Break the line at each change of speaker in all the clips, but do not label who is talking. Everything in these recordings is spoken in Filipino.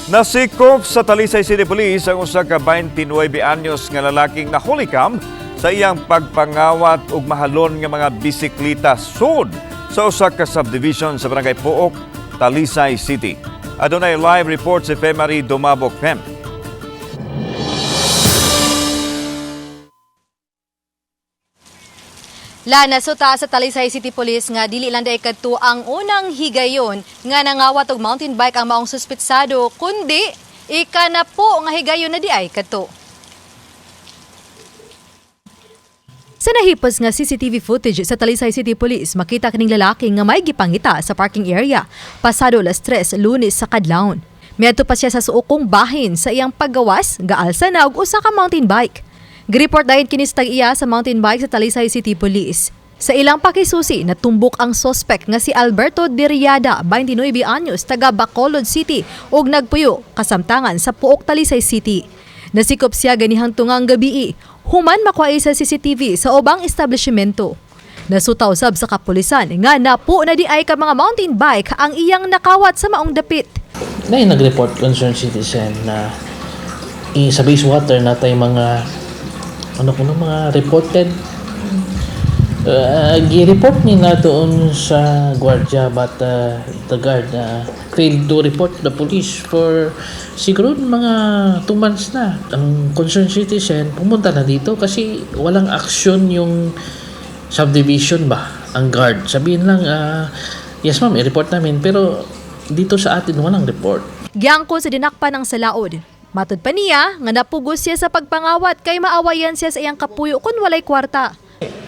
Nasikop sa Talisay City Police ang usa ka 29 anyos nga lalaking nahulikam sa iyang pagpangawat ug mahalon nga mga bisikleta sud sa usa ka subdivision sa Barangay Pook, Talisay City. Adunay live report si Femari Dumabok Fem.
Nasuta sa Talisay City Police nga dili lang day kadto ang unang higayon nga nangawat og mountain bike ang maong suspetsado kundi ika na po nga higayon na di ay kadto. Sa nahipos nga CCTV footage sa Talisay City Police, makita kining lalaki nga may gipangita sa parking area pasado alas 3 Lunes sa kadlawon. Miadto pa siya sa suokong bahin sa iyang paggawas, gaalsa na og usa ka mountain bike. Gireport dahil kinis tag-iya sa mountain bike sa Talisay City Police. Sa ilang pakisusi, natumbok ang sospek nga si Alberto Diriada, 29 anyos, taga Bacolod City, ug nagpuyo kasamtangan sa Puok, Talisay City. Nasikop siya ganihang tungang gabi, human makuha sa CCTV sa ubang establishmento. Nasutaw sab sa kapulisan nga napo na di ay ka mga mountain bike ang iyang nakawat sa maong dapit.
Nag-report concerned citizen na sa wastewater na tayo mga mga reported. Gi-report ni na doon sa gwardiya but the guard failed to report the police for siguro mga 2 months na. Ang concerned citizen pumunta na dito kasi walang action yung subdivision ba, ang guard. Sabihin lang, yes ma'am, i-report namin, pero dito sa atin walang report.
Giyangko sa dinakpan ng salaod. Matod pa niya nga napugos siya sa pagpangawat kay maawayan siya sa iyang kapuyo kun walay kwarta.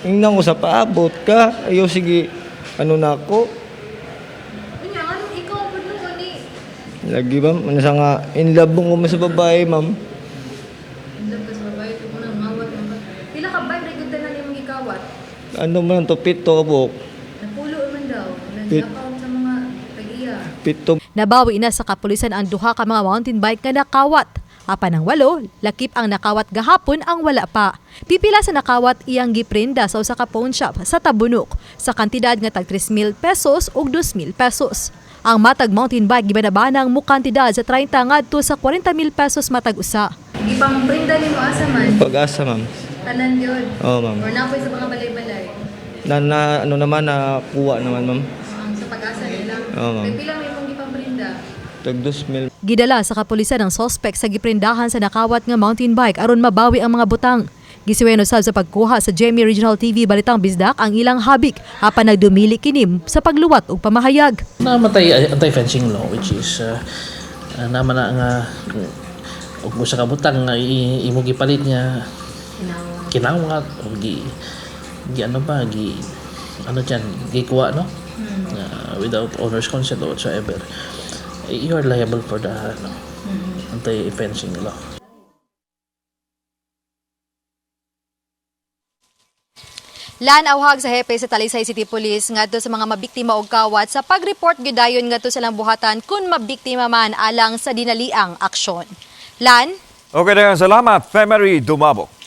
Ingnan ko sa paabot ka. Ayaw sige, na ako.
Ikaw po nung ni.
Lagi ba? Manasa nga, in love mo sa babae, ma'am.
Love ka sa babae, ito mo nang ngawat naman. Pila ka ba, regunda na niyong ikawat?
Ano man to, pito ka po.
Napulo man daw. Nag-account sa mga tag-iya.
Pito.
Nabawi na sa kapulisan ang duha ka mga mountain bike nga nakawat. Apan ang 8, lakip ang nakawat gahapon ang wala pa. Pipila sa nakawat iyang giprenda sa usa ka pawn shop sa Tabunok sa kantidad nga tag 3,000 pesos ug 2,000 pesos. Ang matag mountain bike gibanabanang mo kantidad sa 30 ngadto sa 40,000 pesos matag usa.
Gipang prenda ni mo asa man?
Pag-asa, ma'am.
Tanan yun?
Oo, ma'am.
Or napoy sa mga balay-balay?
Ano naman, kuha naman, ma'am.
Sa pag-asa nila?
Oo, ma'am.
Nagpilang may mong gipang prenda?
Tag 2,000.
Gidala sa kapulisan ang sospek sa giprendahan sa nakawat nga mountain bike aron mabawi ang mga butang. Gisuweno sab sa pagkuha sa GMA Regional TV Balitang Bisdak ang ilang habik apan nagdumili kinim sa pagluwat ug pamahayag.
Namatay anti-fencing law which is naman na nga ug sa kabutang nga imo gipalit niya kinawat o gi gikuha no without owner's consent or whatsoever. You are liable for the anti-fencing law.
Awhag sa hepe sa Talisay City Police ngadto sa mga mabiktima og kawat sa pag-report gidayon ngadto sa lang buhatan kun mabiktima man alang sa dinaliang aksyon.
Okay na, salamat, Femari Dumabok.